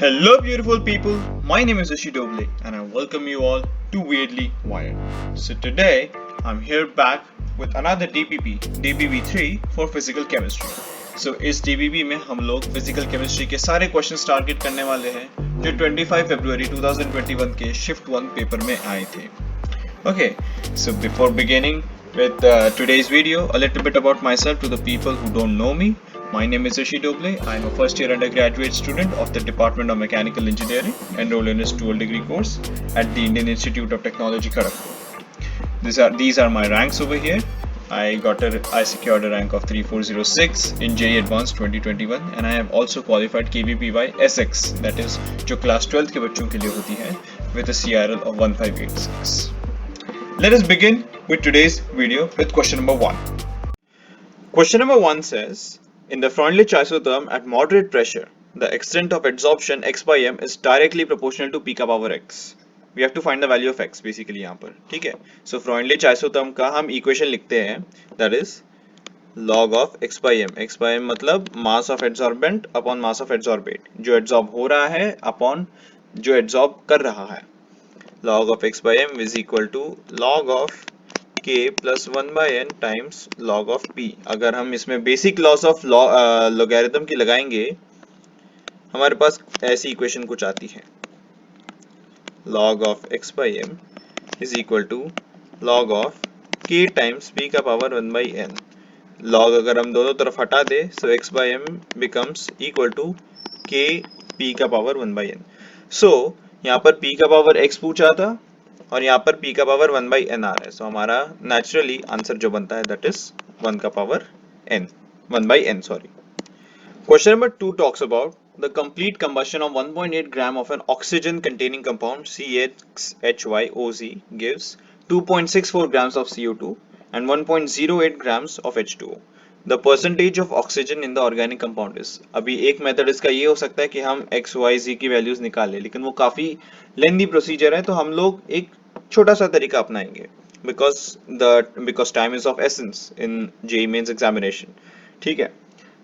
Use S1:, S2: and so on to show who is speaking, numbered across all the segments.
S1: Hello, beautiful people. My name is Rishi Doble, and I welcome you all to Weirdly Wired. So today, I'm here back with another DPP, DPP3 for Physical Chemistry. So इस DPP में हम लोग Physical Chemistry के सारे questions target करने वाले हैं जो 25 फरवरी 2021 के Shift 1 पेपर में आए थे. Okay, so before beginning with today's video, a little bit about myself to the people who don't know me. My name is Rishi Doble. I am a first year undergraduate student of the Department of Mechanical Engineering, enrolled in a dual degree course at the Indian Institute of Technology, Kharagpur. These are my ranks over here. I secured a rank of 3406 in JEE Advanced 2021 and I have also qualified KVPY SX, that is जो class 12th के बच्चों के लिए होती है, with a CRL of 1586. Let us begin with today's video with question number 1. Question number 1 says, in the Freundlich isotherm at moderate pressure, the extent of adsorption x by m is directly proportional to p का power x. We have to find the value of x basically यहाँ पर, ठीक है? So Freundlich isotherm का हम equation लिखते हैं, that is log of x by m मतलब mass of adsorbent upon mass of adsorbate, जो adsorb हो रहा है upon जो adsorb कर रहा है. Log of x by m is equal to log of k plus 1 by n times log of p. अगर हम इसमें बेसिक लॉस ऑफ लॉगरिथम की लगाएंगे हमारे पास ऐसी इक्वेशन कुछ आती है. log of x by m is equal to log of k times p का पावर 1 by n. log अगर हम दोनों तरफ हटा दे so x by m becomes equal to k p का पावर 1 by n. so यहाँ पर p का पावर x पूछा था और यहाँ पर p का पावर 1 by n आ रहा है. सो हमारा नेचुरली आंसर जो बनता है दैट इज 1 का power n, 1 by n, sorry. Question number 2 talks about the complete combustion of 1.8 gram of an oxygen containing compound CHHYOZ gives 2.64 grams of CO2 and 1.08 grams of H2O. The percentage of oxygen in the organic compound is. अभी एक method इसका ये हो सकता है कि हम x, y, z की वैल्यूज निकाल लें, लेकिन वो काफी लेंदी प्रोसीजर है, तो हम लोग एक छोटा सा तरीका अपनाएंगे because time is of essence in JEE Mains examination. ठीक है,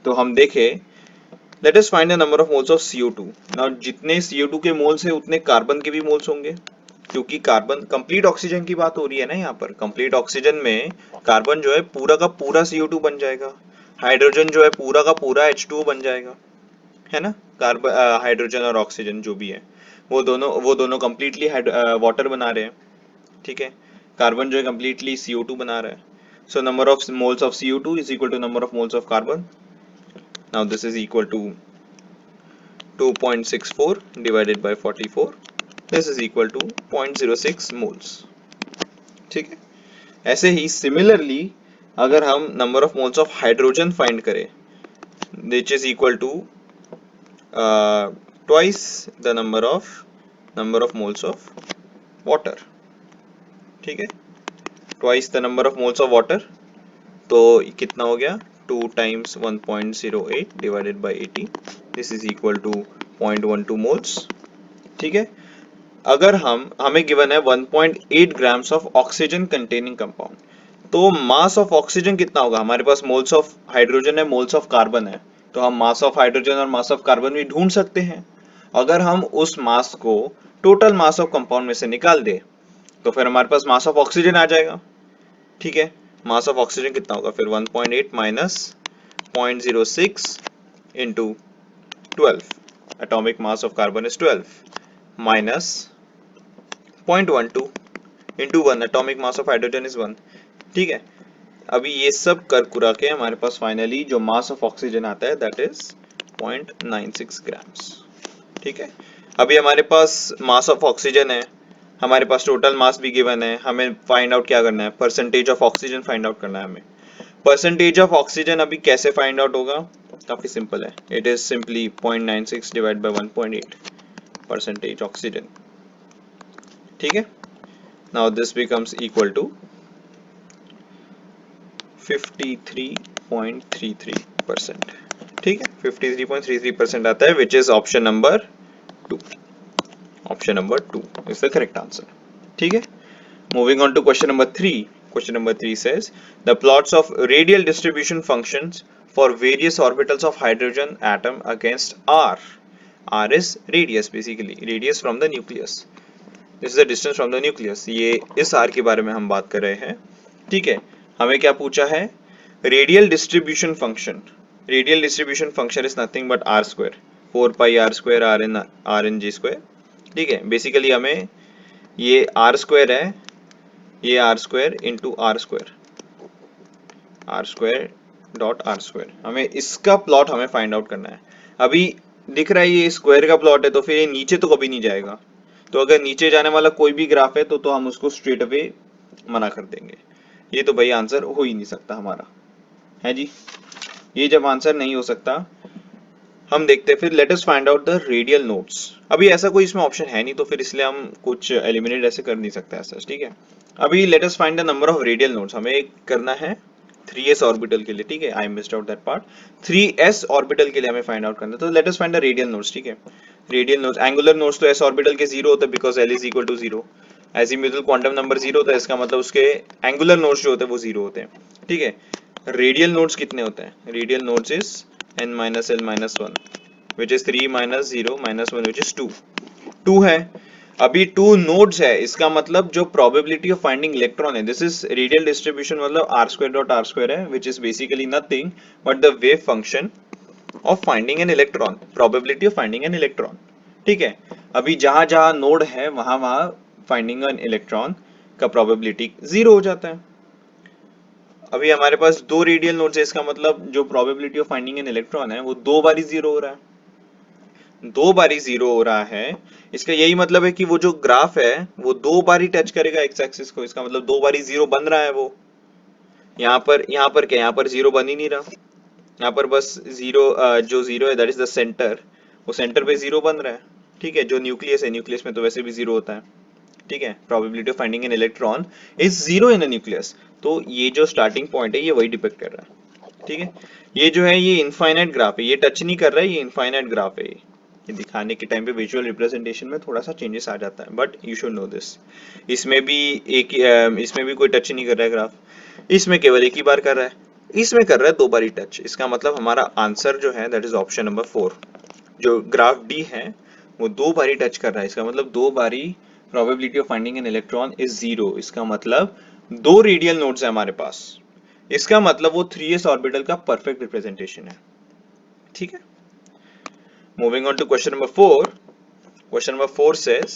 S1: तो हम देखें, let us find the number of moles of CO2. Now जितने CO2 के मोल्स है उतने कार्बन के भी मोल्स होंगे, क्योंकि कार्बन कंप्लीट ऑक्सीजन की बात हो रही है ना. यहाँ पर कंप्लीट ऑक्सीजन में कार्बन जो है पूरा का पूरा CO2 बन जाएगा, हाइड्रोजन जो है पूरा का पूरा H2O बन जाएगा, है ना. कार्बन हाइड्रोजन और ऑक्सीजन जो भी है वो दोनों कंप्लीटली वाटर बना रहे हैं, ठीक है. कार्बन जो है कंप्लीटली CO2 बना रहा है. So number of moles of CO2 is equal to number of moles of carbon. Now this is equal to 2.64 divided by 44. This is equal to 0.06 moles, ठीक है. ऐसे ही सिमिलरली अगर हम number of moles of hydrogen find करें which is equal to twice the number of moles of water, ठीक है. twice the number of moles of water, तो कितना हो गया 2 times 1.08 divided by 80. this is equal to 0.12 moles, ठीक है. अगर हमें गिवन है 1.8 grams of oxygen containing compound, तो मास ऑफ ऑक्सीजन कितना होगा. हमारे पास मोल्स ऑफ हाइड्रोजन है, मोल्स ऑफ कार्बन है, तो हम मास ऑफ हाइड्रोजन और मास ऑफ कार्बन भी ढूंढ सकते हैं. अगर हम उस मास को टोटल मास ऑफ कंपाउंड में से निकाल दे तो फिर हमारे पास मास ऑफ ऑक्सीजन आ जाएगा, ठीक है. मास ऑफ ऑक्सीजन कितना होगा फिर 1.8 minus 0.06 into 12. Atomic mass of carbon is 12 minus 0.12 into 1. Atomic mass of hydrogen is 1, ठीक है. अभी ये सब कर कुरा के हमारे पास फाइनली जो मास ऑफ ऑक्सीजन आता है दैट इज 0.96 ग्राम्स, ठीक है. अभी हमारे पास मास ऑफ ऑक्सीजन है, हमारे पास टोटल मास भी गिवन है, हमें फाइंड आउट क्या करना है, percentage of oxygen find out करना है हमें. परसेंटेज ऑफ ऑक्सीजन अभी कैसे फाइंड आउट होगा, काफी सिंपल है. It is simply 0.96 divide by 1.8 percentage oxygen, ठीक है. Now this becomes equal to 53.33%, ठीक है. 53.33% आता है which is option number 2. Option number 2 is the correct answer, ठीक है. Moving on to question number 3. Question number 3 says the plots of radial distribution functions for various orbitals of hydrogen atom against R R is radius, basically radius from the nucleus. This is the distance from the nucleus. ये इस R के बारे में हम बात कर रहे हैं, ठीक है. हमें क्या पूछा है? Radial distribution function. Radial distribution function is nothing but R square, 4 pi R square R in G square, ठीक है. बेसिकली हमें ये R स्क्वायर है, ये R square into R square, R square dot R square, हमें इसका plot हमें find out करना है. अभी दिख रहा है ये स्क्वायर का प्लॉट है, तो फिर ये नीचे तो कभी नहीं जाएगा. तो अगर नीचे जाने वाला कोई भी ग्राफ है तो हम उसको स्ट्रेट अवे मना कर देंगे. ये तो भाई आंसर हो ही नहीं सकता हमारा, है जी. ये जब आंसर नहीं हो सकता, हम देखते हैं फिर late us find out the radial nodes. अभी ऐसा कोई इसमें ऑप्शन है नहीं, तो फिर इसलिए हम कुछ एलिमिनेट ऐसे कर नहीं सकते ऐसा, ठीक है. अभी let us find the number of radial nodes. हमें करना है 3s ऑर्बिटल के लिए, ठीक है. I missed out that part. 3s orbital के लिए हमें फाइंड आउट करना है, तो let us find the radial nodes, ठीक है. रेडियल नोड्स, एंगुलर नोड्स तो s ऑर्बिटल के 0 होते हैं because l is equal to 0. Azimuthal quantum number 0 होता है, इसका मतलब उसके एंगुलर नोड्स जो होते हैं वो 0 होते हैं, ठीक है. रेडियल नोड्स कितने होते हैं? Radial nodes is n minus l minus 1 which is 3 minus 0 minus 1 which is 2. 2 है. अभी 2 नोड्स है, इसका मतलब जो प्रोबेबिलिटी ऑफ फाइंडिंग इलेक्ट्रॉन है, दिस इज रेडियल डिस्ट्रीब्यूशन, मतलब r square dot r square है, which is basically nothing but the wave function of finding an electron, probability of finding an electron, ठीक है. अभी जहां जहां नोड है वहां वहां फाइंडिंग एन इलेक्ट्रॉन का प्रोबेबिलिटी 0 हो जाता है. अभी हमारे पास 2 रेडियल नोड्स है, इसका मतलब जो probability of finding an electron है वो 2 बारी 0 हो रहा है. 2 बारी 0 हो रहा है, इसका यही मतलब है कि वो जो ग्राफ है वो 2 बारी टच करेगा एक्स एक्सिस को. इसका मतलब 2 बारी 0 बन रहा है वो. यहाँ पर क्या, यहाँ पर 0 बन ही नहीं रहा. यहाँ पर बस 0, जो 0 है दैट इज द सेंटर, वो सेंटर पे 0 बन रहा है, ठीक है. जो न्यूक्लियस है, न्यूक्लियस में तो वैसे भी 0 होता है, ठीक है. Probability of finding an electron is 0 in a nucleus. तो ये जो स्टार्टिंग पॉइंट है ये वही डिपेक्ट कर रहा है, ठीक है. ये जो है ये इनफाइनाइट ग्राफ है, ये टच नहीं कर रहा है, ये इनफाइनाइट ग्राफ है. ये दिखाने के टाइम पे विजुअल रिप्रेजेंटेशन में थोड़ा सा चेंजेस आ जाता है, but you should know this. इसमें भी इसमें भी कोई टच नहीं कर रहा है ग्राफ, इसमें केवल एक ही बार कर रहा है, इसमें कर रहा है 2 बारी टच. इसका मतलब हमारा आंसर जो है दैट इज ऑप्शन नंबर 4. जो ग्राफ डी है वो 2 बारी टच कर रहा है, इसका मतलब 2 बारी probability of finding an electron is 0. इसका मतलब 2 रेडियल नोड्स है हमारे पास, इसका मतलब वो 3s ऑर्बिटल का परफेक्ट रिप्रेजेंटेशन है, ठीक है. Moving on to question number 4. Question number 4 says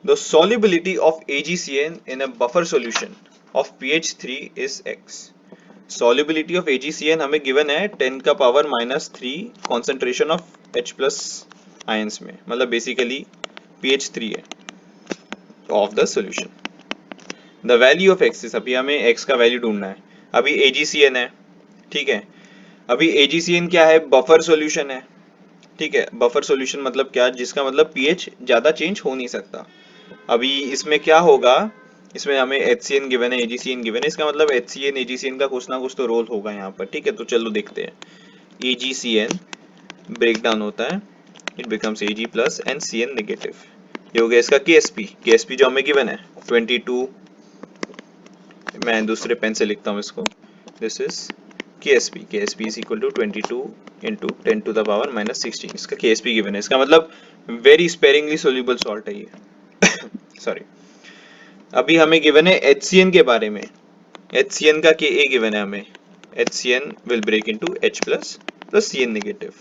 S1: the solubility of AgCN in a buffer solution of pH 3 is x. Solubility of AgCN हमें given है 10 का power minus 3 concentration of H plus ions में, मतलब basically pH 3 है of the solution. The value of x is, अभी हमें x का value ढूंढना है. अभी AgCN है, ठीक है. अभी AgCN क्या है? बफर सॉल्यूशन है, ठीक है. बफर सॉल्यूशन मतलब क्या? जिसका मतलब पीएच ज्यादा चेंज हो नहीं सकता. अभी इसमें क्या होगा, इसमें हमें HCN गिवन है, AgCN गिवन है, इसका मतलब HCN AgCN का कुछ ना कुछ तो रोल होगा यहाँ पर, ठीक है. तो चलो देखते हैं. AgCN ब्रेक डाउन होता है, it becomes Ag plus and CN negative. ये हो गया इसका KSP जो हमें गिवन है 22. मैं दूसरे पेन से लिखता हूँ इसको. This is KSP is equal to 22 into 10 to the power minus 16. इसका KSP गिवन है, इसका मतलब वेरी स्पेरिंगली सोल्यूबल सॉल्ट है ये. सॉरी. अभी हमें गिवन है HCN के बारे में. HCN का Ka गिवन है हमें. HCN will break into H plus CN negative.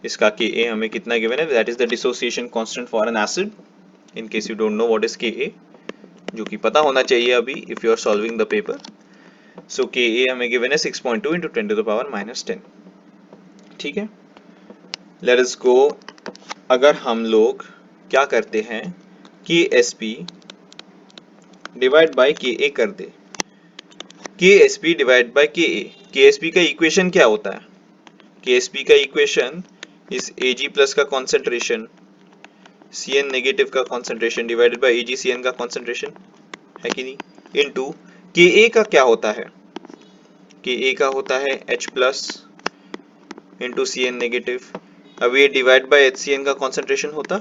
S1: इसका Ka हमें कितना गिवन है? That is the dissociation constant for an acid. In case you don't know what is Ka, जो कि पता होना चाहिए अभी if you are solving the paper. So Ka हमें गिवन है 6.2 into 10 to the power minus 10, ठीक है. Let us go. अगर हम लोग क्या करते हैं, KSP डिवाइड बाय Ka कर दे, KSP divide by Ka. KSP का इक्वेशन क्या होता है? KSP का इक्वेशन इस Ag प्लस का कॉन्सेंट्रेशन, CN नेगेटिव का कॉन्सेंट्रेशन डिवाइडेड बाय AgCN का कॉन्सेंट्रेशन, है कि नहीं, इनटू Ka का क्या होता है? Ka का होता है H plus into CN negative. अब ये डिवाइड बाय HCN का कॉन्सेंट्रेशन होता,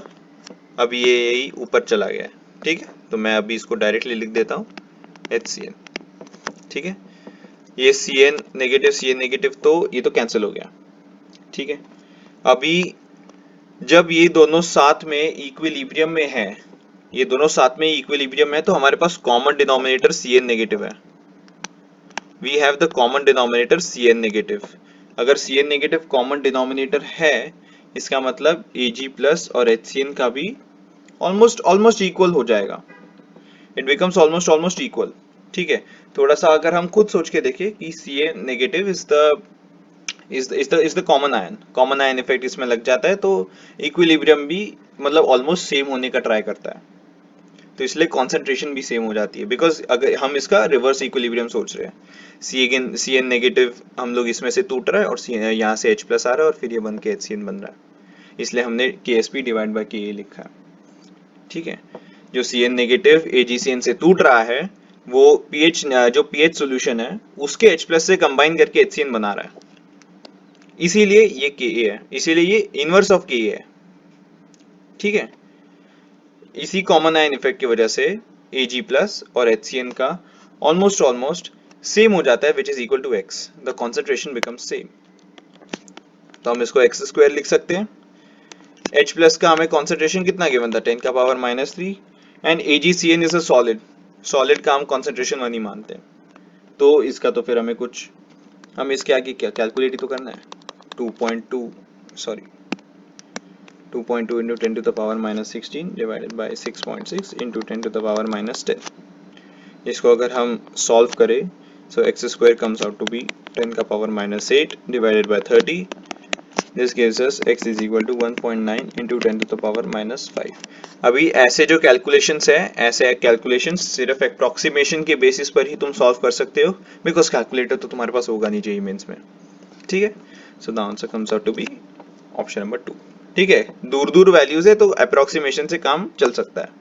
S1: अब ये यही ऊपर चला गया है, ठीक है. तो मैं अभी इसको डायरेक्टली लिख देता हूँ HCN, ठीक है. ये CN नेगेटिव तो ये तो कैंसिल हो गया, ठीक है. अभी जब ये दोनों साथ में इक्विलिब्रियम में है, ये दोनों साथ में इक्विलिब्रियम है, तो हमारे पास कॉमन डिनोमिनेटर Cn नेगेटिव है। We have the common denominator Cn negative. अगर Cn नेगेटिव कॉमन डिनोमिनेटर है, इसका मतलब Ag प्लस और HCN का भी ऑलमोस्ट ऑलमोस्ट इक्वल हो जाएगा। It becomes almost almost equal. ठीक है, थोड़ा सा अगर हम खुद सोच के देखें कि Cn negative is the common ion effect इसमें लग जाता है, तो इक्विलिब्रियम भी मतलब ऑलमोस्ट सेम होने का ट्राई करता है, तो इसलिए कॉन्सेंट्रेशन भी सेम हो जाती है। बिकॉज अगर हम इसका रिवर्स इक्विलिब्रियम सोच रहे हैं, सी एन नेगेटिव हम लोग इसमें से टूट रहा है और यहाँ से H प्लस आ रहा है और फिर ये बन के HCN बन रहा है, इसलिए हमने KSP डिवाइड बाई KA लिखा है। ठीक है, जो Cn नेगेटिव AgCN से टूट रहा है, वो जो pH सोल्यूशन है उसके H प्लस से कंबाइन करके HCN बना रहा है, इसीलिए ये Ka है, इसीलिए ये इनवर्स ऑफ Ka है। ठीक है, इसी कॉमन आयन इफेक्ट की वजह से Ag प्लस और HCN का ऑलमोस्ट ऑलमोस्ट सेम हो जाता है, which is equal to x, the concentration becomes same. तो हम इसको x स्क्वायर लिख सकते हैं। H प्लस का हमें कॉन्सेंट्रेशन कितना गिवन था, 10 का power -3, and AgCN is a solid, solid का हम कॉन्सेंट्रेशन 1 ही मानते हैं, तो इसका तो फिर हमें कुछ, हम इसके आगे क्या कैलकुलेट ही तो करना है। 2.2 sorry 2.2 into 10 to the power -16 divided by 6.6 into 10 to the power -10। इसको अगर हम सॉल्व करें, so x square comes out to be 10 का power -8 divided by 30। This gives us x is equal to 1.9 into 10 to the power -5। अभी ऐसे जो calculations है, ऐसे कैलकुलेशंस सिर्फ अप्रोक्सीमेशन के बेसिस पर ही तुम सॉल्व कर सकते हो, बिकॉज कैलकुलेटर तो तुम्हारे पास होगा नहीं जेईई मेंस में। ठीक है, so the answer comes out to be option number 2। ठीक है, दूर दूर वैल्यूज है तो अप्रोक्सीमेशन से काम चल सकता है।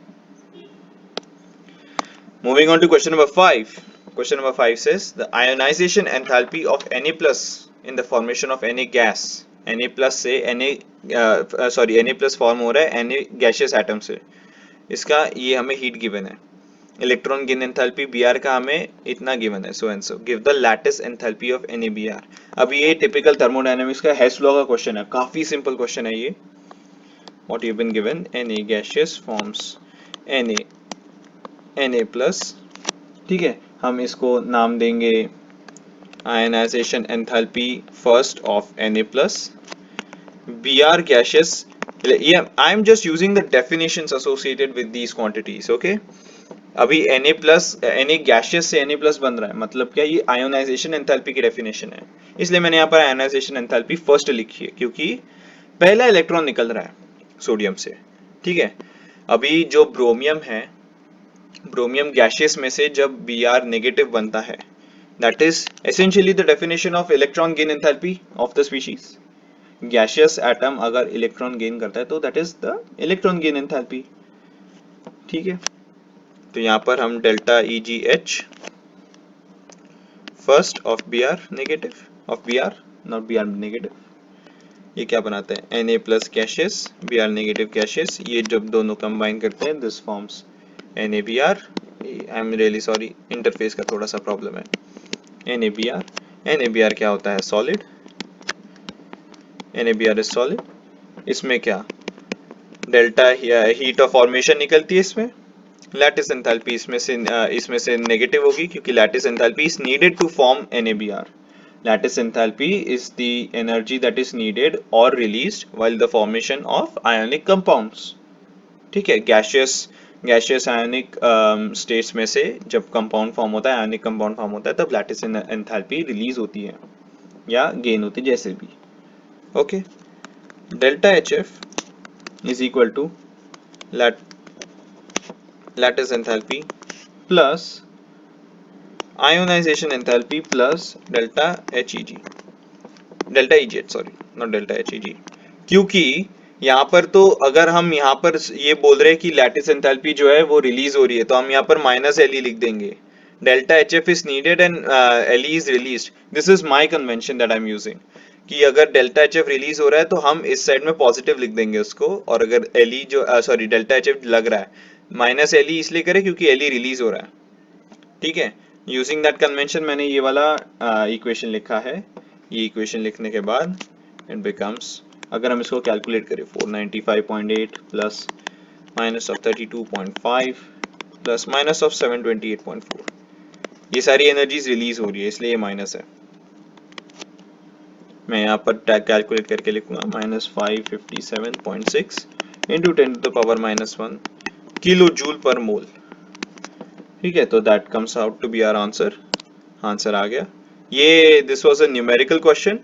S1: Moving on to question number 5. Question number 5 says the ionization enthalpy of Na plus in the formation of Na gas, Na plus से Na plus फॉर्म हो रहा है Na gaseous atom से, इसका ये हमें हीट गिवन है, इलेक्ट्रॉन गेन एंथैल्पी Br का हमें इतना गिवन है, so and so give the lattice enthalpy of NaBr। अब ये टिपिकल थर्मोडायनेमिक्स का हेस लॉ का क्वेश्चन है, काफी सिंपल क्वेश्चन है ये। What you been given, Na gaseous forms Na plus. ठीक है, हम इसको नाम देंगे ionization enthalpy first of Na plus, Br gaseous, yeah, I am just using the definitions associated with these quantities, okay। अभी Na plus Na gaseous से Na plus बन रहा है, मतलब क्या, ये आयोनाइजेशन एंथैल्पी की डेफिनेशन है, इसलिए मैंने यहाँ पर आयोनाइजेशन एंथैल्पी फर्स्ट लिखी है, क्योंकि पहला इलेक्ट्रॉन निकल रहा है सोडियम से। ठीक है, अभी जो ब्रोमियम है, ब्रोमियम गैशियस में से जब Br नेगेटिव बनता है, that is essentially the definition of electron gain enthalpy of the species. Gaseous atom अगर इलेक्ट्रॉन गेन करता है तो that is the electron gain enthalpy. ठीक है, तो यहाँ पर हम delta EgH first of Br negative, of Br not Br negative, ये क्या बनाते हैं, Na plus gaseous Br negative gaseous, ये जब दोनों कंबाइन करते हैं this forms NaBr। I am really sorry, interface का थोड़ा सा प्रॉब्लम है। NaBr, NaBr क्या होता है, सॉलिड, NaBr इज सॉलिड। इसमें क्या, डेल्टा हीट ऑफ फॉर्मेशन निकलती है, इसमें लैटिस एंथैल्पी इसमें से नेगेटिव होगी, क्योंकि lattice enthalpy is needed to form NaBr। Lattice enthalpy is the energy that is needed और released while the formation of ionic compounds. ठीक है, गैशियस आयोनिक स्टेट्स में से जब कंपाउंड फॉर्म होता है, आयोनिक कंपाउंड फॉर्म होता है, तब लैटिस एंथैल्पी रिलीज होती है या गेन होती है, जैसे भी। Okay, delta HF is equal to lattice enthalpy plus ionization enthalpy plus delta HEG, delta EG, sorry not delta HEG, क्योंकि यहाँ पर तो अगर हम यहाँ पर ये बोल रहे हैं कि लैटिस एंथैल्पी जो है वो रिलीज हो रही है, तो हम यहाँ पर -Le लिख देंगे, delta HF is needed and Le is released। this is my convention that I am using, कि अगर डेल्टा HF रिलीज हो रहा है तो हम इस साइड में पॉजिटिव लिख देंगे उसको, और अगर Le जो सॉरी डेल्टा HF लग रहा है -Le इसलिए करें क्योंकि Le रिलीज हो रहा है। ठीक है, यूजिंग दैट कन्वेंशन मैंने ये वाला इक्वेशन लिखा है। ये इक्वेशन लिखने के बाद इट बिकम्स अगर हम इसको कैलकुलेट करें 495.8 plus minus of 32.5 plus minus of 728.4, ये सारी एनर्जीज रिलीज हो रही है इसलिए ये माइनस है। मैं यहाँ पर कैलकुलेट करके लिखूंगा -557.6 इंटू 10⁻⁻1 किलो जूल पर मोल। ठीक है, तो that comes out to be our answer. Answer आ गया। ये this was a numerical question,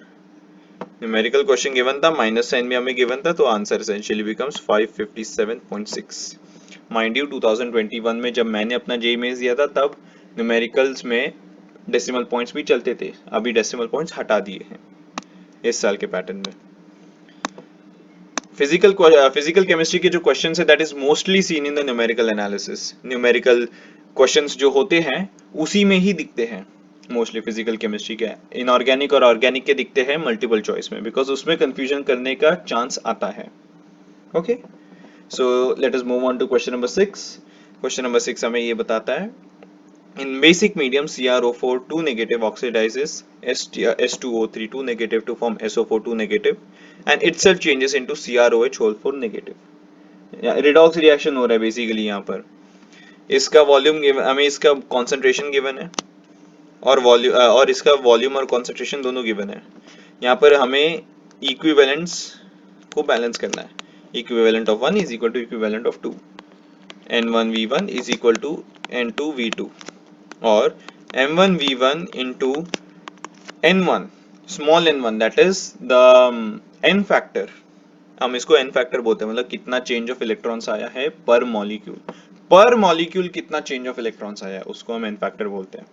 S1: numerical question given था, माइनस साइन भी हमें गिवन था, तो answer essentially becomes 557.6। Mind you 2021 में जब मैंने अपना जे मेंस दिया था तब न्यूमेरिकल्स में डेसिमल पॉइंट्स भी चलते थे, अभी डेसिमल पॉइंट्स हटा दिए हैं इस साल के पैटर्न में। फिजिकल केमिस्ट्री के जो क्वेश्चंस है that is mostly seen in the numerical analysis. Numerical questions जो होते हैं उसी में ही दिखते हैं मोस्टली फिजिकल केमिस्ट्री के। इनऑर्गेनिक और ऑर्गेनिक के दिखते हैं मल्टीपल चॉइस में, बिकॉज उसमें कंफ्यूजन करने का चांस आता है। Okay, so let us move on to question number 6। Question number 6 हमें ये बताता है, in basic medium CrO4 2 negative oxidizes S2O3 2 negative to form SO4 2 negative and itself changes into CrOH whole 4 negative। Redox reaction हो रहा है basically यहाँ पर। इसका वॉल्यूम हमें इसका कॉन्सेंट्रेशन गिवन है और वॉल्यूम और इसका वॉल्यूम और कॉन्सेंट्रेशन दोनों गिवन है। यहाँ पर हमें इक्विवेलेंट्स को बैलेंस करना है। Equivalent of 1 is equal to equivalent of 2, N1V1 is equal to N2V2 और M1V1 into N1 small n1 that is the n factor. हम इसको n फैक्टर बोलते हैं, मतलब कितना चेंज ऑफ इलेक्ट्रॉन्स आया है पर मॉलिक्यूल। पर मॉलिक्यूल कितना चेंज ऑफ इलेक्ट्रॉन्स आया है उसको हम n फैक्टर बोलते हैं,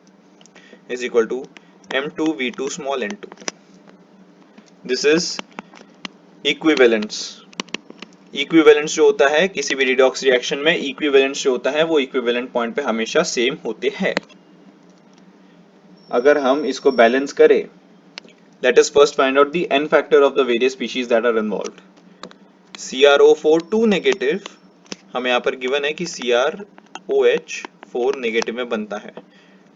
S1: is equal to M2V2 small n2। This is equivalence. Equivalence जो होता है किसी भी रिडॉक्स रिएक्शन में, इक्विवेलेंस जो होता है वो इक्विवेलेंट पॉइंट पे हमेशा सेम होते हैं। अगर हम इसको बैलेंस करें, let us first find out the n factor of the various species that are involved। CrO4 2 negative हमें यहाँ पर गिवन है कि CrOH4 नेगेटिव में बनता है।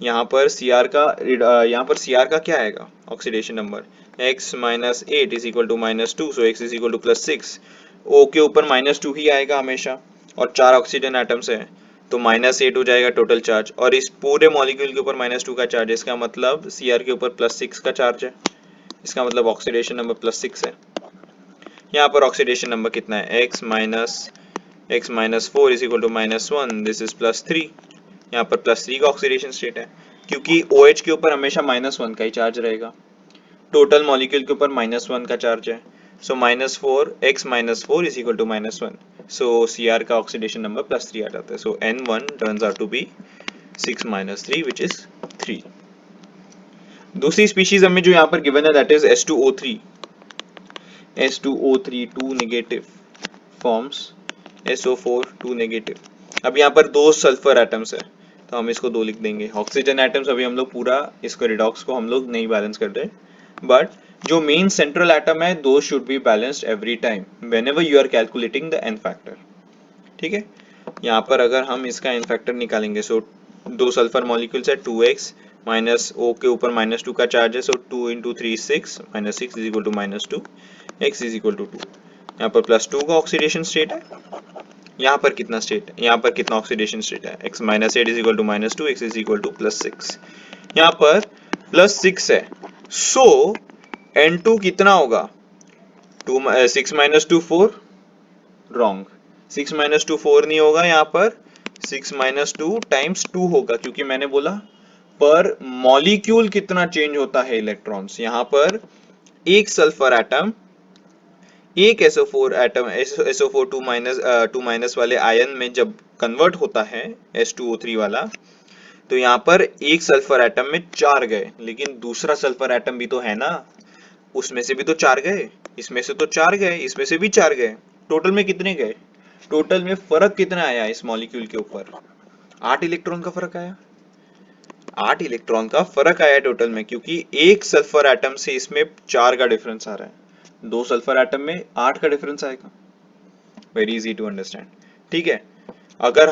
S1: यहाँ पर Cr का क्या आएगा oxidation number, x minus 8 is equal to -2, so x is equal to +6। O के ऊपर -2 ही आएगा हमेशा और 4 ऑक्सीजन एटम्स है तो -8 हो जाएगा टोटल चार्ज, और इस पूरे मॉलिक्यूल के ऊपर -2 का चार्ज, इसका मतलब Cr के ऊपर +6 का चार्ज है, इसका मतलब ऑक्सीडेशन नंबर +6 है। यहाँ पर ऑक्सीडेशन नंबर कितना है, x minus 4 is equal to -1, this is +3। यहाँ पर +3 का ऑक्सीडेशन स्टेट है क्योंकि OH के ऊपर हमेशा -1 का ही चार्ज रहेगा, टोटल मॉलिक्यूल के ऊपर -1 का चार्ज है, so x minus 4 is equal to -1, so Cr का ऑक्सीडेशन नंबर +3 आ जाता है। So N1 turns out to be 6 minus 3 which is 3। दूसरी स्पीशीज हमें जो यहाँ पर गिवन है that is S2O3 2 negative forms SO4 2 negative. अब यहाँ पर 2 सल्फर एटम्स है तो हम इसको 2 लिख देंगे। ऑक्सीजन एटम्स अभी हम लोग पूरा इसको रिडॉक्स को हम लोग नहीं बैलेंस कर रहे, बट जो मेन सेंट्रल एटम है दो should be balanced every time whenever you are calculating the n factor. ठीक है, यहाँ पर अगर हम इसका n फैक्टर निकालेंगे, सो 2 सल्फर मॉलिक्यूल्स है, 2x माइनस O के ऊपर -2 का चार्ज है, so 2 into 3 6 minus 6 is equal to -2, x is equal to 2। यहाँ पर +2 का ऑक्सीडेशन स्टेट है, यहाँ पर कितना स्टेट है, यहाँ पर कितना ऑक्सीडेशन स्टेट है, x minus 8 is equal to -2, x is equal to +6। यहाँ पर +6 है, सो N2 कितना होगा, 6 माइनस 2 4, रॉन्ग, 6 माइनस 2 4 नहीं होगा, यहाँ पर 6 माइनस 2 टाइम्स 2 होगा, क्योंकि मैंने बोला पर मॉलिक्यूल कितना चेंज होता है इलेक्ट्रॉन्स। यहाँ पर एक सल्फर एटम एक SO4 एटम SO4 2 माइनस वाले आयन में जब कन्वर्ट होता है H2O3 वाला, तो यहाँ पर एक सल्फर एटम में 4 गए, लेकिन दूसरा सल्फर एटम भी तो है ना, उसमें से भी तो 4 गए, इसमें से तो 4 गए, इसमें से भी 4 गए, टोटल में कितने गए, टोटल में फर्क कितना आया इस मॉलिक्यूल के ऊपर, 8 इलेक्ट्रॉन का फर्क आया, 8 इलेक्ट्रॉन का फर्क आया टोटल में, क्योंकि एक सल्फर एटम से इसमें 4 का डिफरेंस आ रहा है, 2 सल्फर एटम में 8 का डिफरेंस आएगा। Very easy to understand. ठीक है, अगर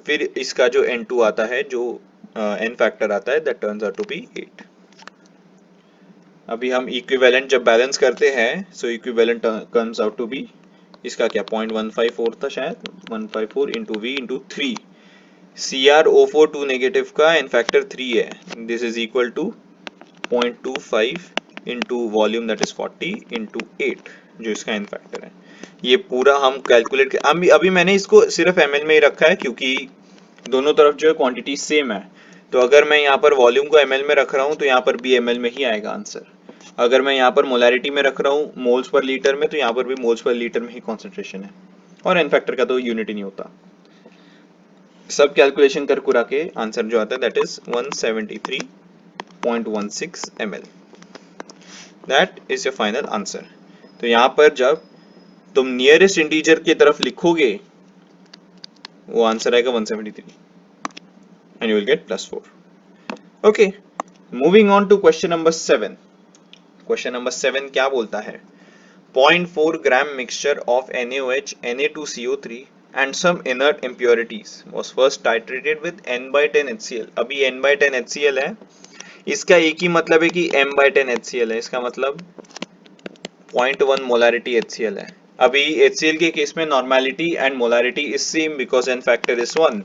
S1: फिर इसका जो N2 आता है, जो n फैक्टर आता है, that turns out to be 8। अभी हम इक्विवेलेंट जब बैलेंस करते हैं, so equivalent comes out to be, इसका क्या 0.154 था शायद, 154 into V into 3, CrO4 2 negative का एन फैक्टर 3 है, this is equal to 0.25 into volume that is 40 into 8 जो इसका एन फैक्टर है। ये पूरा हम कैलकुलेट अभी मैंने इसको सिर्फ ml में ही रखा है क्योंकि दोनों तरफ जो है क्वांटिटी सेम है, तो अगर मैं यहाँ पर वॉल्यूम को ml में रख रहा हूँ तो यहाँ पर भी ml में ही आएगा आंसर। अगर मैं यहाँ पर मोलैरिटी में रख रहा हूँ मोल्स पर लीटर में, तो यहाँ पर भी मोल्स पर लीटर में ही कॉन्सेंट्रेशन है, और एन फैक्टर का तो यूनिट ही नहीं होता। सब कैलकुलेशन कर कुरा के आंसर जो आता है that is 173.16 ml, that is your final answer. तो यहाँ पर जब तुम नियरेस्ट इंटीजर की तरफ लिखोगे वो आंसर आएगा 173 and you will get +4. Okay, moving on to question number 7. Question number 7 क्या बोलता है? 0.4 gram mixture of NaOH, Na2CO3 and some inert impurities was first titrated with n/10 HCl. अभी n/10 HCl है, इसका एक ही मतलब है कि m/10 HCl है, इसका मतलब 0.1 मोलारिटी HCl है। अभी HCl के केस में normality and molarity is same because n factor is 1।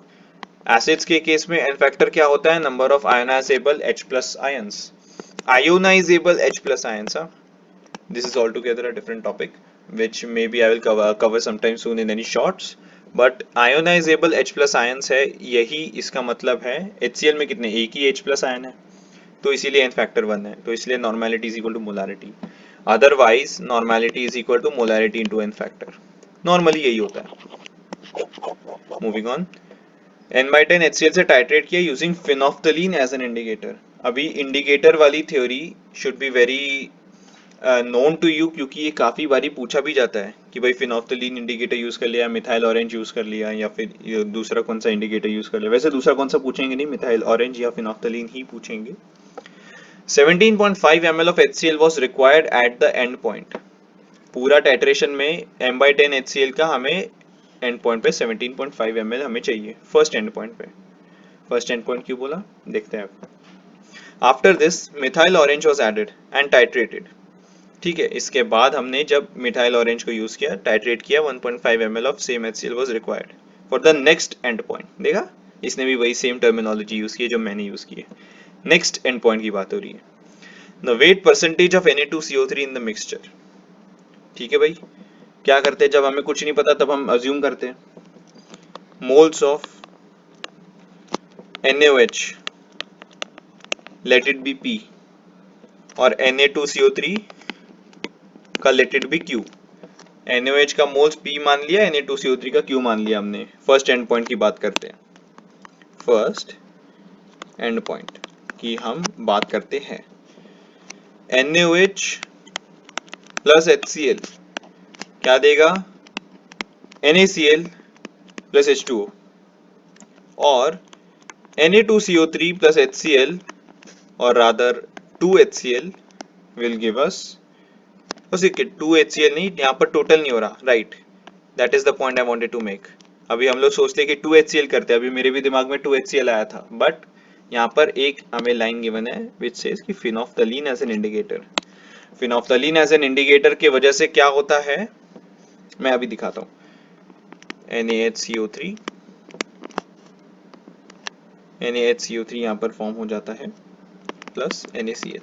S1: Acids के केस में एन फैक्टर क्या होता है? Number of ionizable H+ ions, ionizable H+ ions. This is altogether a different topic which maybe I will cover sometime soon in any shorts, but ionizable H+ ions है, यही इसका मतलब है। HCl में कितने? एक ही H+ आयन है, तो इसीलिए एन फैक्टर 1 है, तो इसलिए normality is equal to molarity, otherwise normality is equal to molarity into n factor, normally यही होता है। मूविंग ऑन, n/10 HCl से टाइट्रेट किया using phenolphthalein as an indicator. अभी इंडिकेटर वाली theory should be very known to you, क्योंकि ये काफी बारी पूछा भी जाता है कि भाई फिनोफ्थलीन इंडिकेटर यूज कर लिया, मिथाइल ऑरेंज यूज कर लिया, या फिर दूसरा कौन सा इंडिकेटर यूज कर लिया। वैसे दूसरा कौन सा पूछेंगे नहीं, मिथाइल ऑरेंज या फिनोफ्थलीन ही पूछेंगे। 17.5 ml of HCl was required at the end point. पूरा टाइट्रेशन में m/10 HCl का हमें एंड पॉइंट पे 17.5 ml हमें चाहिए, फर्स्ट एंड पॉइंट पे। फर्स्ट एंड पॉइंट क्यों बोला, देखते हैं। After this methyl orange was added and titrated. ठीक है, इसके बाद हमने जब मिथाइल ऑरेंज को यूज किया, टाइट्रेट किया, 1.5 ml of same HCl was required for the next end point. देखा, इसने भी वही सेम टर्मिनोलॉजी यूज की है जो मैंने यूज की है। नेक्स्ट एंड पॉइंट की बात हो रही है। The wait percentage of Na2CO3 in the mixture. ठीक है भाई, क्या करते हैं जब हमें कुछ नहीं पता तब हम अज्यूम करते हैं। Moles of NaOH let it be P और Na2CO3 का let it be Q। NaOH का मोल्स P मान लिया, Na2CO3 का Q मान लिया हमने। फर्स्ट एंड पॉइंट की बात करते हैं, फर्स्ट एंड पॉइंट की हम बात करते हैं। NaOH प्लस HCl क्या देगा? NaCl प्लस H2O, और Na2CO3 प्लस HCl और rather 2HCl will give us, उसी के 2HCl नहीं, यहाँ पर टोटल नहीं हो रहा, right, that is the point I wanted to make. अभी हम लोग सोचते कि 2HCl करते हैं, अभी मेरे भी दिमाग में 2HCl आया था, बट यहाँ पर एक हमें लाइन गिवन है विच सेज कि phenolphthalein as an indicator. Phenolphthalein as an indicator के वजह से क्या होता है मैं अभी दिखाता हूँ। NaHCO3 यहाँ पर फॉर्म हो जाता है प्लस NaCl।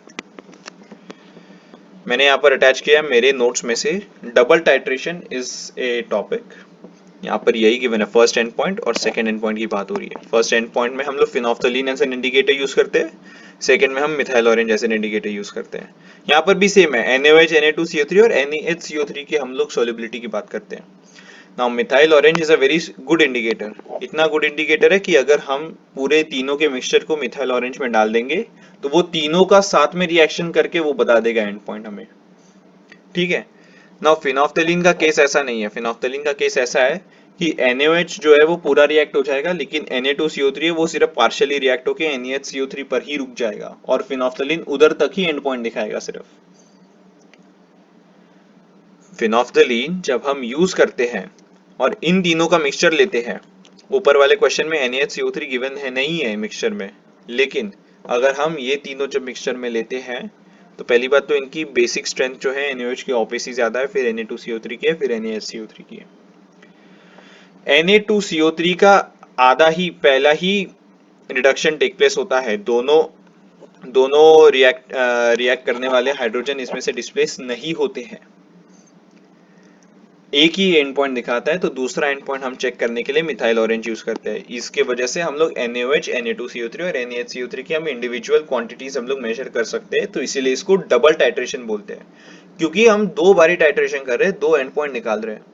S1: मैंने यहाँ पर अटैच किया मेरे नोट्स में से, double titration is a topic. यहाँ पर यही गिवन है, फर्स्ट एंड पॉइंट और सेकंड एंड पॉइंट की बात हो रही है। फर्स्ट एंड पॉइंट में हम लोग phenolphthalein as an indicator use करते हैं, सेकंड में हम methyl orange as an indicator use करते हैं। यहाँ पर भी सेम है, NaOH, Na2CO3 और NaHCO3 की हम लोग सॉल्युबिलिटी की बात करते हैं। Now methyl orange is a very good indicator, इतना गुड इंडिकेटर है कि अगर हम पूरे तीनों के मिक्सचर को मिथाइल ऑरेंज में डाल देंगे तो वो तीनों का साथ में रिएक्शन करके वो बता देगा एंड पॉइंट हमें। ठीक है, नाउ फिनोफ्थलीन का केस ऐसा नहीं है। फिनोफ्थलीन का केस ऐसा है कि NaOH जो है वो पूरा रिएक्ट हो जाएगा, लेकिन Na2CO3 है वो सिर्फ पार्शियली रिएक्ट होके NaHCO3 पर ही रुक जाएगा, और फिनोफ्थलीन उधर तक ही एंड पॉइंट दिखाएगा सिर्फ। फिनोफ्थलीन जब हम यूज करते हैं और इन तीनों का मिक्सचर लेते हैं, ऊपर वाले क्वेश्चन में NaHCO3 गिवन है नहीं है मिक्सचर में, लेकिन अगर हम ये तीनों जब मिक्सचर में लेते हैं तो पहली बात तो इनकी बेसिक स्ट्रेंथ जो है NaOH की ऑब्वियसली ज्यादा है, फिर Na2CO3 की है, फिर NaHCO3 की है। Na2CO3 का आधा ही पहला ही रिडक्शन टेक प्लेस होता है, दोनों रिएक्ट करने वाले हाइड्रोजन इसमें से डिस्प्लेस नहीं होते हैं। एक ही एंड पॉइंट दिखाता है, तो दूसरा एंड पॉइंट हम चेक करने के लिए मिथाइल ऑरेंज यूज करते हैं। इसके वजह से हम लोग NaOH, Na2CO3 और NaHCO3 की हम इंडिविजुअल क्वांटिटीज हम लोग मेजर कर सकते हैं, तो इसीलिए इसको डबल टाइट्रेशन बोलते हैं, क्योंकि हम दो बारी टाइट्रेशन कर रहे हैं, दो एंड पॉइंट निकाल रहे हैं।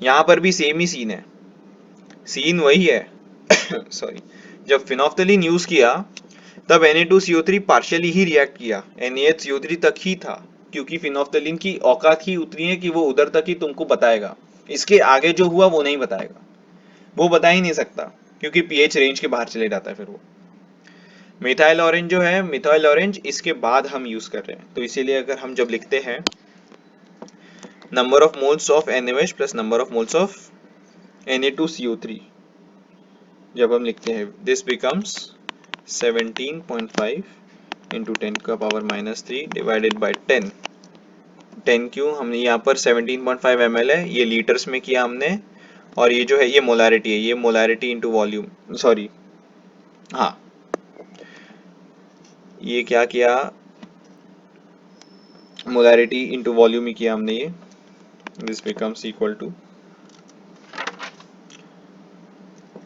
S1: यहाँ पर भी सेम ही सीन है, सीन वही है सॉरी, जब फिनोफ्थलीन यूज किया तब Na2CO3 पार्शियली ही रिएक्ट किया, NaHCO3 तक ही था, क्योंकि फिनोफ्थलीन की औकात ही उतनी है कि वो उधर तक ही तुमको बताएगा, इसके आगे जो हुआ वो नहीं बताएगा, वो बता ही नहीं सकता, क्योंकि pH रेंज के बाहर चले जाता है। फिर वो मिथाइल ऑरेंज जो है, मिथाइल ऑरेंज इसके बाद हम यूज कर रहे हैं, तो इसीलिए अगर हम जब लिखते हैं number of moles of NaOH plus number of moles of Na2CO3, जब हम लिखते हैं दिस बिकम्स 17.5 इंटू 10 का पावर -3 डिवाइडेड बाई 10। 10 क्यों, हमने यहाँ पर 17.5 ml है, ये लीटर्स में किया हमने, और ये जो है ये मोलारिटी है, ये मोलारिटी इंटू वॉल्यूम, सॉरी हाँ, ये क्या किया, मोलारिटी इंटू वॉल्यूम ही किया हमने ये। This becomes equal to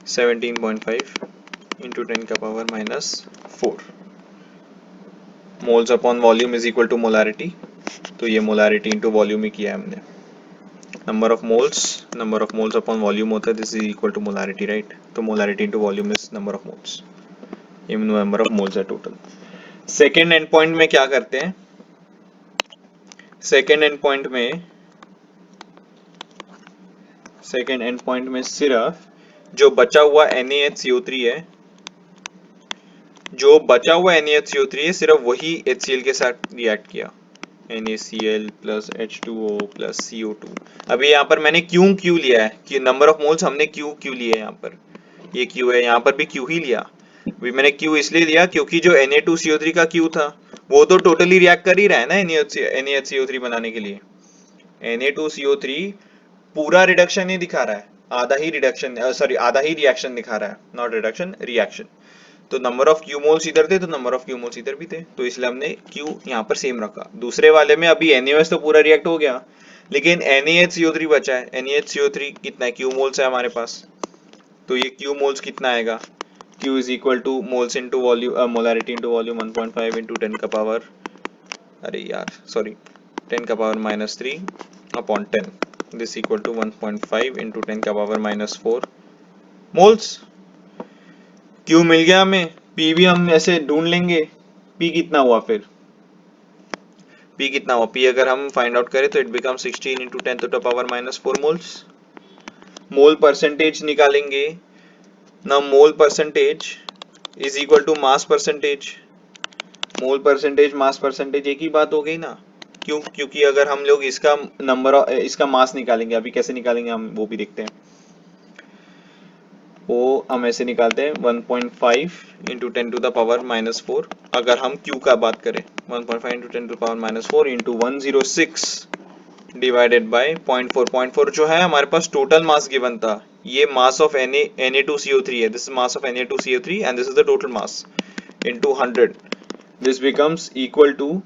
S1: 17.5 into 10 का power -4 moles upon volume is equal to molarity, तो ये मोलारिटी इंटू वॉल्यूम ही किया है हमने। Number of moles upon volume होता है, this is equal to molarity, right, तो molarity into volume is number of moles, ये नंबर ऑफ मोल्स है टोटल। सेकेंड एंड पॉइंट में क्या करते हैं, सेकेंड एंड पॉइंट में सिर्फ जो बचा हुआ NaHCO3 है, सिर्फ वही HCl के साथ रिएक्ट किया, NaCl plus H2O plus CO2। अभी यहाँ पर मैंने क्यों लिया है कि नंबर ऑफ मोल्स हमने क्यों लिया है, यहाँ पर ये Q है, यहाँ पर भी Q ही लिया। अभी मैंने Q इसलिए लिया क्योंकि जो Na2CO3 का Q था वो तो टोटली रिएक्ट कर ही रहा है ना NaHCO3 बनाने के लिए। Na2CO3 पूरा रिडक्शन नहीं दिखा रहा है, आधा ही रिएक्शन दिखा रहा है, नॉट रिडक्शन, रिएक्शन। तो नंबर ऑफ क्यू मोल्स इधर थे तो नंबर ऑफ क्यू मोल्स इधर भी थे, तो इसलिए हमने क्यू यहाँ पर सेम रखा। दूसरे वाले में अभी NaOH तो पूरा रिएक्ट हो गया, लेकिन NaHCO3 बचा है। NaHCO3 कितना है, क्यू मोल्स है हमारे पास, तो ये क्यू मोल्स कितना आएगा, Q is equal to moles into volume, molarity into volume 1.5 into 10 का पावर, अरे यार सॉरी, 10 का power -3 upon 10, this equal to 1.5 into 10 का पावर -4 मोल्स। Q मिल गया हमें, P भी हम ऐसे ढूंढ लेंगे, P कितना हुआ फिर, P कितना हुआ, P अगर हम फाइंड आउट करें तो it become 16 into 10 to the power -4 moles. Mole percentage निकालेंगे ना, mole percentage is equal to mass percentage, mole percentage mass percentage एक ही बात हो गई ना। क्यों, क्योंकि अगर हम लोग इसका मास निकालेंगे, अभी कैसे निकालेंगे हम वो भी देखते हैं, वो हम ऐसे निकालते हैं 1.5 इंटू 10 टू द पावर -4। अगर हम Q का बात करें 1.5 into 10 to the power -4 into 106 divided by 0.4। 0.4 जो है हमारे पास टोटल मास गिवन था, ये मास ऑफ Na2CO3 है, this is mass of Na2CO3 and this is the total mass into 100, this becomes equal to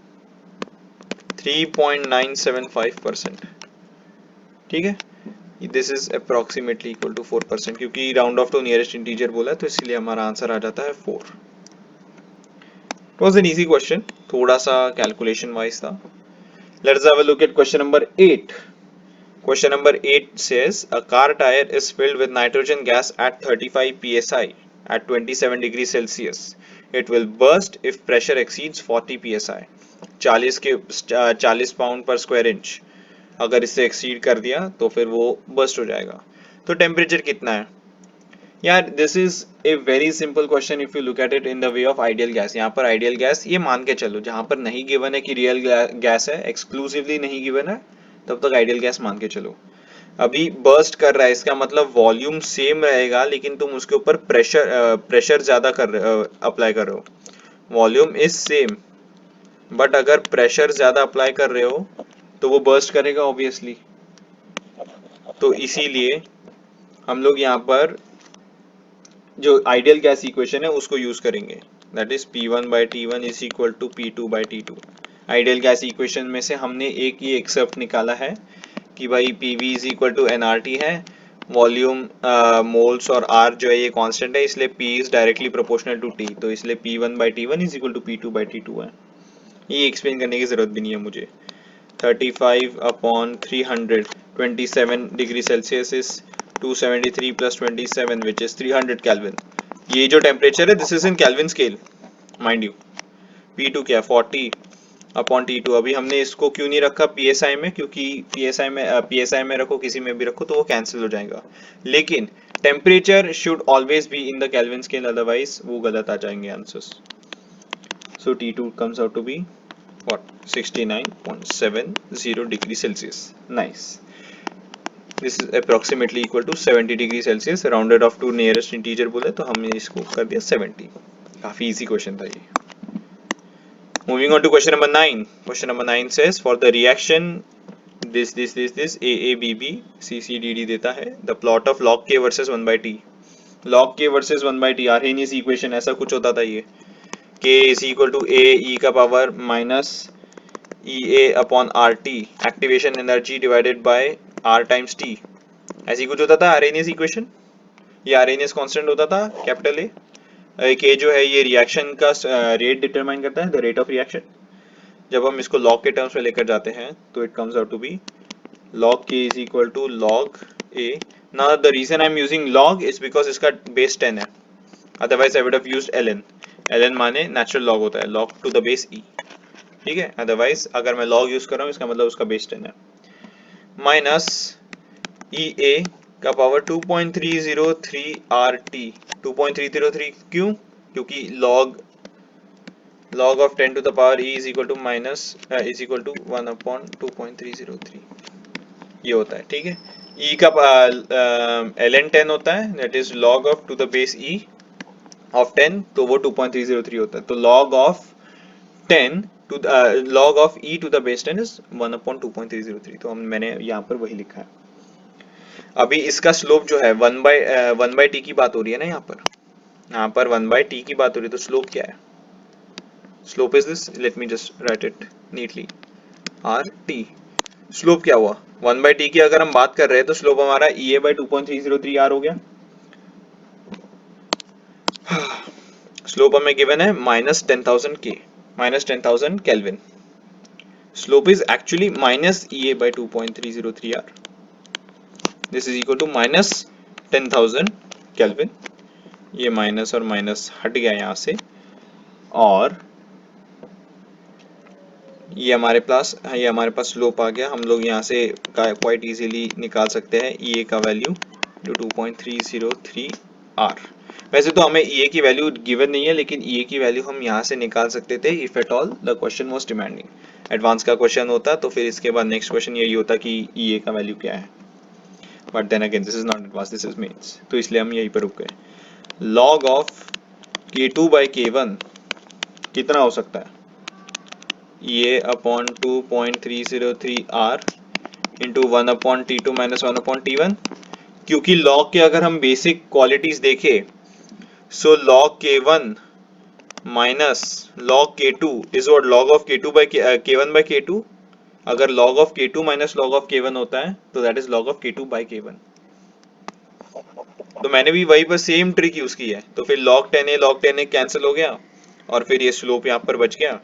S1: 3.975%। ठीक है, this is approximately equal to 4%, क्योंकि round off to nearest integer बोला तो इसलिए हमारा आंसर आ जाता है 4। It was an easy question, थोड़ा सा कैलकुलेशन वाइज था। Let's have a look at question number 8। Question number 8 says a car tire is filled with nitrogen gas at 35 psi at 27 degrees Celsius. It will burst if pressure exceeds 40 psi. 40 pound पर square inch, अगर इससे exceed कर दिया तो फिर वो burst हो जाएगा। तो टेम्परेचर कितना है यार, this is a very simple question if you look at it in the way of ideal gas. यहाँ पर आइडियल गैस ये मान के चलो, जहाँ पर नहीं गिवन है कि रियल गैस है, एक्सक्लूसिवली नहीं गिवन है, तब तक आइडियल गैस मान के चलो। अभी बर्स्ट कर रहा है, इसका मतलब वॉल्यूम सेम रहेगा, लेकिन तुम उसके ऊपर प्रेशर ज्यादा अप्लाई कर रहे हो। वॉल्यूम इज सेम, बट अगर प्रेशर ज़्यादा अप्लाई कर रहे हो तो वो बर्स्ट करेगा ऑब्वियसली। तो इसीलिए हम लोग यहाँ पर जो आइडियल गैस इक्वेशन है उसको यूज करेंगे, that is P1/T1 is equal to P2/T2। Ideal gas equation में से हमने एक ही एक्सेप्ट निकाला है कि भाई PV is equal to nRT है, वॉल्यूम मोल्स और R जो है ये कांस्टेंट है, इसलिए P is directly proportional to T, तो इसलिए P1/T1 is equal to P2/T2 है। ये एक्सप्लेन करने की जरूरत भी नहीं है मुझे। 35/300 27 degree Celsius is 273 plus 27 which is 300 kelvin. ये जो टेम्परेचर है this is in kelvin scale mind you. P2 क्या 40/T2। अभी हमने इसको क्यों नहीं रखा PSI में, क्योंकि PSI में रखो किसी में भी रखो तो वो कैंसिल हो जाएगा, लेकिन temperature should always be in the kelvin scale, otherwise वो गलत आ जाएंगे answers. So T2 comes out to be what 69.70 degree Celsius. Nice. This is approximately equal to 70 degree Celsius, rounded off to nearest integer बोले तो हमने इसको कर दिया 70। काफी easy question था ये। Moving on to question number 9. Question number 9 says for the reaction this AABB CCDD देता है, the plot of log K versus 1/T। log K versus 1/T Arrhenius equation ऐसा कुछ होता था ये, K is equal to A e का पावर minus EA upon RT activation energy divided by R times T, ऐसी कुछ होता था आरएनएस इक्वेशन। ये आरएनएस कांस्टेंट होता था कैपिटल ए। K जो है ये रिएक्शन का रेट डिटरमाइन करता है, द रेट ऑफ रिएक्शन। जब हम इसको लॉग के टर्म्स में लेकर जाते हैं तो it comes out to be log K is equal to log A। now the reason I'm using log is because इसका बेस 10 है, otherwise I would have used ln माने नेचुरल लॉग होता है, log to the base E, ठीक है। Otherwise अगर मैं log use कर रहा हूँ इसका मतलब उसका बेस 10 है, माइनस EA का पावर 2.303 RT। 2.303 क्यों? क्योंकि log of 10 to the power E is equal to minus is equal to 1 upon 2.303 ये होता है, ठीक है। E का ln 10 होता है, that is log of to the base E of 10, तो वो 2.303 होता है। तो log of 10 to log of E to the base 10 is 1 upon 2.303, तो मैंने यहाँ पर वही लिखा है। अभी इसका स्लोप जो है 1/T की बात हो रही है ना, यहाँ पर 1/T की बात हो रही है, तो स्लोप क्या है? Slope is this, let me just right it neatly, RT। Slope क्या हुआ? 1/T की अगर हम बात कर रहे हैं तो स्लोप हमारा EA/2.303 R हो गया। स्लोप हमें गिवन है -10,000 kelvin. Slope is actually minus EA/2.303 R. This is equal to minus 10,000 Kelvin। ये माइनस और माइनस हट गया यहाँ से, और ये हमारे पास स्लोप आ गया। हम लोग यहाँ से क्वाइट इजीली निकाल सकते हैं EA का वैल्यू 2.303 R। वैसे तो हमें EA की वैल्यू गिवन नहीं है, लेकिन EA की वैल्यू हम यहाँ से निकाल सकते थे if at all the question was demanding. Advance का क्वेश्चन होता तो फिर इसके बाद नेक्स्ट क्वेश्चन यही होता कि EA का वैल्यू क्या है, but then again this is not advance, this is mains, तो इसलिए हम यहीं पर रुक गए। log ऑफ K2/K1 कितना हो सकता है? EA upon 2.303 R into 1 upon T2 minus 1 upon T1। क्योंकि log के अगर हम बेसिक क्वालिटीज देखें, सो log K1 minus log K2 is what log of K1/K2। अगर log of K2 minus log of K1 होता है तो that is log of K2/K1। तो मैंने भी वही पर सेम ट्रिक यूज की है, तो फिर log 10A कैंसिल हो गया और फिर ये स्लोप यहाँ पर बच गया।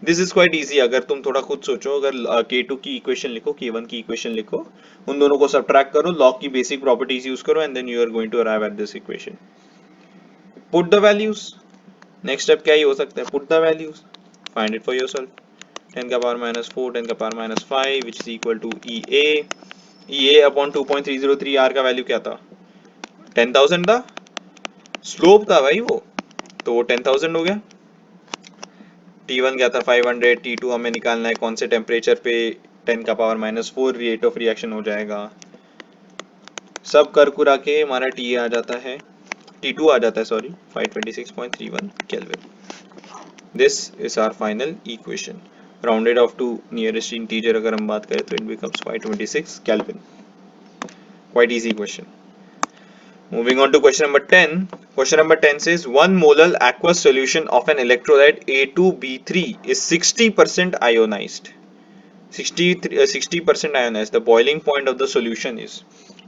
S1: This is quite easy. अगर तुम थोड़ा खुद सोचो, अगर K2 की इक्वेशन लिखो, K1 की इक्वेशन लिखो, उन दोनों को सब्ट्रैक्ट करो, log की बेसिक प्रॉपर्टीज यूज करो, and then you are going to arrive at this equation. Put the values. Next step क्या ही हो सकता है? Put the values, find it for yourself. 10 का पावर माइनस 4, 10 का पावर minus 5 which is equal to EA upon 2.303 R का वैल्यू क्या था? 10,000 था, स्लोप था भाई वो, तो वो 10,000 हो गया। T1 क्या था? 500। T2 हमें निकालना है कौन से टेम्परेचर पे 10 का पावर माइनस 4 रेट ऑफ रिएक्शन हो जाएगा। सब कर कुरा के हमारा TA आ जाता है, T2 आ जाता है, sorry 526.31 kelvin. This is our final equation rounded off to nearest integer अगर हम बात करें तो it becomes 526 kelvin. Quite easy question. Moving on to question number 10. Question number 10 says 1 molar aqueous solution of an electrolyte A2B3 is 60% ionized. 60% ionized. The boiling point of the solution is.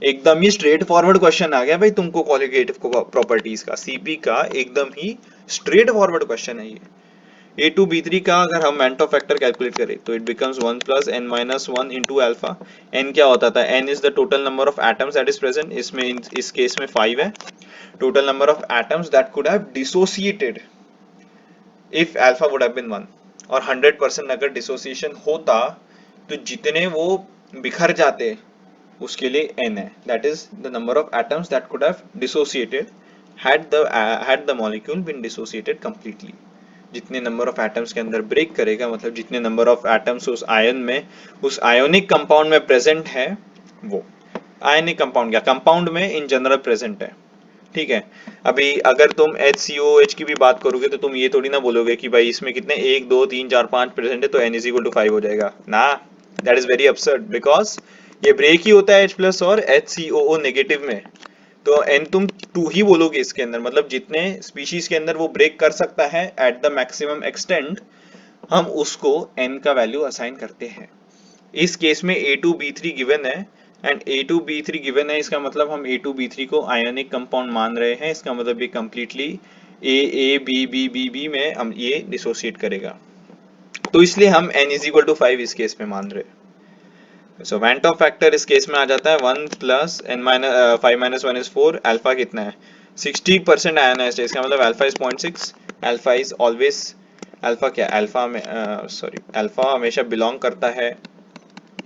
S1: एकदम ही straight forward question आ गया भाई तुमको qualitative properties का CP का एकदम ही straight forward question है ये. A2B3 का अगर हम मेंटो फैक्टर कैलकुलेट करें तो it becomes 1 plus n minus 1 into alpha. n क्या होता था? n is the total number of atoms that is present. इसमें इस केस में 5 है. Total number of atoms that could have dissociated if alpha would have been 1. और 100% अगर dissociation होता तो जितने वो बिखर जाते उसके लिए n है. That is the number of atoms that could have dissociated had the molecule been dissociated completely. जितने नंबर ऑफ एटम्स के अंदर ब्रेक करेगा मतलब जितने नंबर ऑफ एटम्स उस आयन में उस आयोनिक कंपाउंड में प्रेजेंट है वो आयनिक कंपाउंड क्या कंपाउंड में इन जनरल प्रेजेंट है. ठीक है. अभी अगर तुम HCOH की भी बात करोगे तो तुम ये थोड़ी ना बोलोगे कि भाई इसमें कितने 1 2 3 4 5 प्रेजेंट है तो n इज इक्वल टू 5 हो जाएगा ना. That is very absurd because ये ब्रेक ही होता है H प्लस और HCOO नेगेटिव में. तो n तुम 2 ही बोलोगे इसके अंदर मतलब जितने स्पीशीज के अंदर वो ब्रेक कर सकता है एट द मैक्सिमम एक्सटेंट हम उसको n का वैल्यू असाइन करते हैं. इस केस में A2B3 गिवन है एंड A2B3 गिवन है इसका मतलब हम A2B3 को आयोनिक कंपाउंड मान रहे हैं. इसका मतलब ये कंप्लीटली A में हम ये डिसोसिएट करेगा तो इसलिए हम n इज इक्वल टू 5 इस केस में मान रहे हैं. सो वेंटो फैक्टर इस केस में आ जाता है 1 plus n minus 5 minus 1 is 4. Alpha कितना है? 60% आयोनाइज्ड है. इसका मतलब alpha is 0.6. Alpha is always alpha क्या अल्फा में अल्फा हमेशा बिलोंग करता है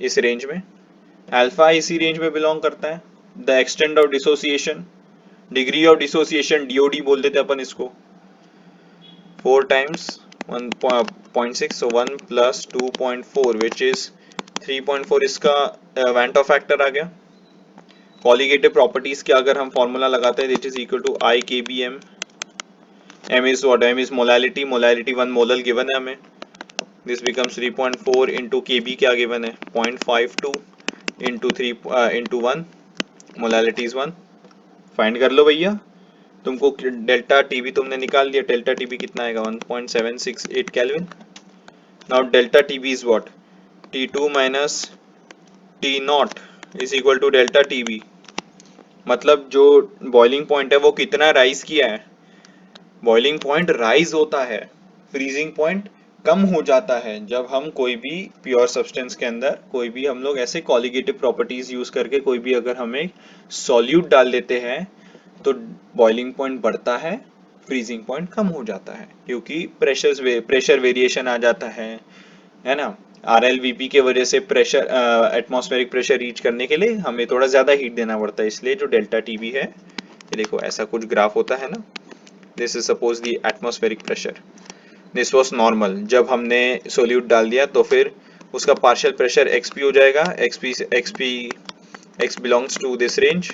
S1: इस रेंज में. अल्फा इसी रेंज में बिलोंग करता है. The extent of dissociation degree of dissociation DOD बोल देते अपन इसको 4 times 1.6 so 1 plus 2.4 which is 3.4 इसका वेंटो फैक्टर आ गया. कॉलिगेटिव प्रॉपर्टीज के अगर हम फॉर्मूला लगाते हैं it is equal to I kbm. m is what? m is molality. Molality 1 molar given है हमें. दिस बिकम्स 3.4 इंटू kb क्या गिवन है? 0.52 into 3 into 1. Molality is 1. Find कर लो भैया. तुमको डेल्टा टीबी तुमने निकाल दिया. डेल्टा टीबी कितना आएगा? 1.768 kelvin. Now delta TB is what? T2 minus T0 is equal to delta TB. मतलब जो बॉइलिंग पॉइंट है वो कितना राइज किया है? बॉइलिंग पॉइंट राइज होता है. फ्रीजिंग पॉइंट कम हो जाता है जब हम कोई भी प्योर सब्सटेंस के अंदर कोई भी हम लोग ऐसे कॉलिगेटिव प्रॉपर्टीज यूज करके कोई भी अगर हमें सॉल्यूट डाल देते हैं तो बॉइलिंग पॉइंट बढ़ता है फ्रीजिंग पॉइंट कम हो जाता है क्योंकि प्रेशर वेरिएशन आ जाता है ना. RLVP के वजह से प्रेशर एटमॉस्फेरिक प्रेशर रीच करने के लिए हमें थोड़ा ज्यादा हीट देना पड़ता है. इसलिए जो डेल्टा TB है ये देखो ऐसा कुछ ग्राफ होता है ना. This is suppose the atmospheric pressure. This was normal. जब हमने सोल्यूट डाल दिया तो फिर उसका पार्शियल प्रेशर XP हो जाएगा. X belongs to this range.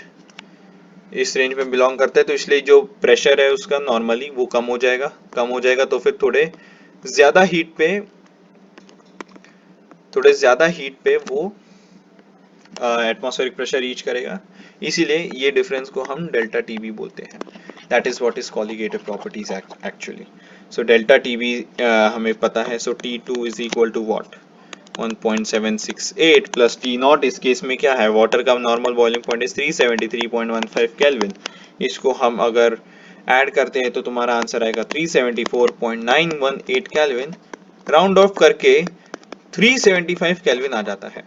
S1: इस रेंज में बिलोंग करता है तो इसलिए जो प्रेशर है उसका नॉर्मली वो कम हो जाएगा तो फिर थोड़े ज्यादा हीट पे वो एटमॉस्फेरिक प्रेशर रीच करेगा. इसीलिए ये डिफरेंस को हम डेल्टा TB बोलते हैं. That is what is colligative properties actually. So delta TB हमें पता है. So T2 is equal to what? 1.768 plus T0 इस केस में क्या है? वाटर का normal boiling point is 373.15 kelvin. इसको हम अगर ऐड करते हैं तो तुम्हारा आंसर आएगा 374.918 केल्विन. राउंड ऑफ करके 375 केल्विन आ जाता है.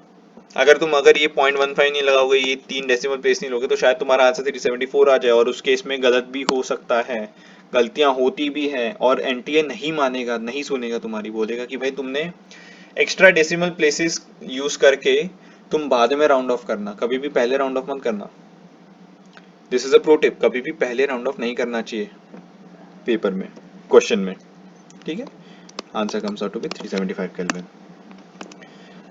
S1: अगर ये 0.15 नहीं लगाओगे ये 3 डेसिमल प्लेस नहीं लोगे तो शायद तुम्हारा आंसर 374 आ जाए. और उस केस में गलत भी हो सकता है. गलतियां होती भी है और NTA नहीं मानेगा नहीं सुनेगा तुम्हारी. बोलेगा कि भाई तुमने एक्स्ट्रा डेसिमल प्लेसेस यूज करके तुम बाद में राउंड ऑफ करना. कभी भी पहले राउंड ऑफ मत करना. This is a pro tip. कभी भी पहले राउंड ऑफ नहीं करना चाहिए पेपर में क्वेश्चन में. ठीक है. Answer comes out to be 375 kelvin.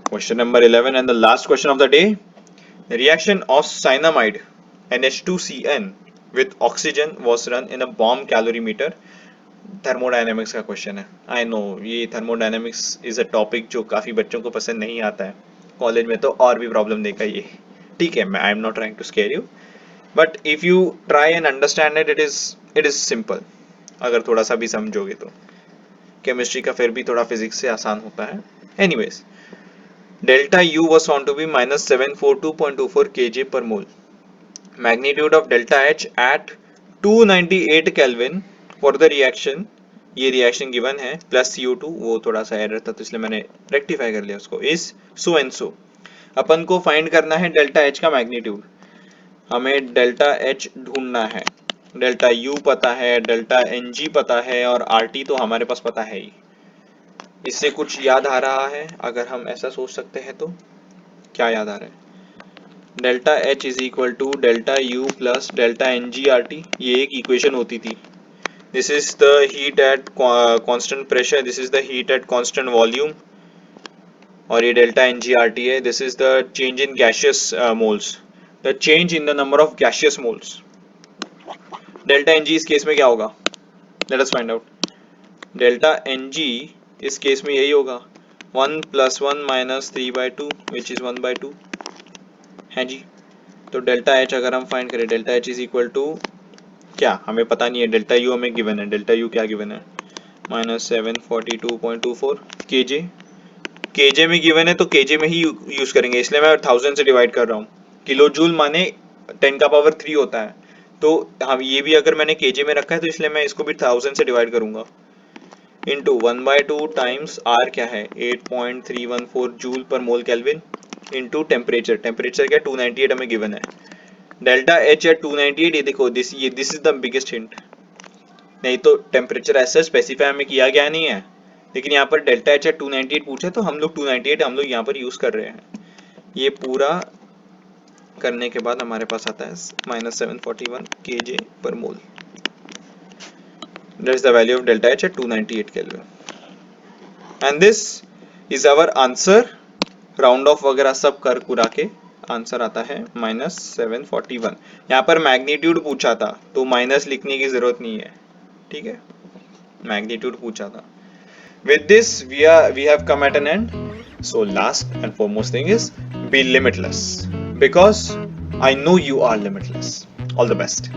S1: Question number 11 and the last question of the day. The reaction of cyanamide NH2CN with oxygen was run in a bomb calorimeter thermodynamics का question है। I know ये thermodynamics is a topic जो काफ़ी बच्चों को पसंद नहीं आता है, कॉलेज में तो और भी प्रॉब्लम देगा ये। ठीक है, मैं I am not trying to scare you, but if you try and understand it is simple. अगर थोड़ा सा भी समझोगे तो केमिस्ट्री का फिर भी थोड़ा फिजिक्स से आसान होता है। Anyways, delta U was found to be minus 742.24 kJ per mole. Magnitude of delta H at 298 Kelvin for the reaction, ये रिएक्शन गिवन है, प्लस CO2, वो थोड़ा सा एरर था तो इसलिए मैंने रेक्टिफाई कर लिया उसको, इज सो एंड सो। अपन को फाइंड करना है डेल्टा H का मैग्नीट्यूड, हमें डेल्टा H ढूंढना है। डेल्टा U पता है, डेल्टा NG पता है और RT तो हमारे पास पता है ही। इससे कुछ याद आ रहा है? अगर हम ऐसा सोच सकते हैं तो क्या याद आ रहा है? Delta H is equal to delta U plus delta NG/RT, ये एक इक्वेशन होती थी। This is the heat at constant pressure, this is the heat at constant volume, और ये डेल्टा NG/RT है। This is the change in gaseous moles, the change in the number of gaseous moles. Delta NG इस case में क्या होगा? Let us find out. Delta NG इस case में यही होगा 1 + 1 - 3/2 विच इज 1/2 है जी। तो डेल्टा H अगर हम फाइंड करें, delta H is equal to क्या, हमें पता नहीं है। डेल्टा U हमें गिवन है, डेल्टा U क्या गिवन है? -742.24 kJ। kJ में गिवन है तो kJ में ही यूज करेंगे, इसलिए मैं 1000 से डिवाइड कर रहा हूँ। किलो जूल माने 10⁻³ होता है, तो हम ये भी अगर मैंने kJ में रखा है तो इसलिए मैं इसको भी 1000 से डिवाइड करूंगा। इंटू 1/2 टाइम्स R क्या है? 8.314 जूल पर मोल केल्विन, इंटू टेम्परेचर। टेम्परेचर क्या? 298 हमें गिवन है। डेल्टा H एट 298, ये देखो, this is the biggest hint. नहीं तो टेम्परेचर ऐसा स्पेसिफाई हमें किया गया नहीं है, लेकिन यहाँ पर डेल्टा H एट 298 पूछे तो हम लोग 298 हम लोग यहाँ पर यूज कर रहे हैं। ये पूरा करने के बाद हमारे पास आता है -741 kJ per mole. That is the value of delta H at 298 Kelvin. And this is our answer. Round of वगैरह सब कर कुरा के आंसर आता है -741। यहाँ पर मैग्नीट्यूड पूछा था तो माइनस लिखने की जरूरत नहीं है, ठीक है, मैग्नीट्यूड पूछा था। With this we have come at an end. So last and foremost thing is be limitless, because I know you are limitless. All the best.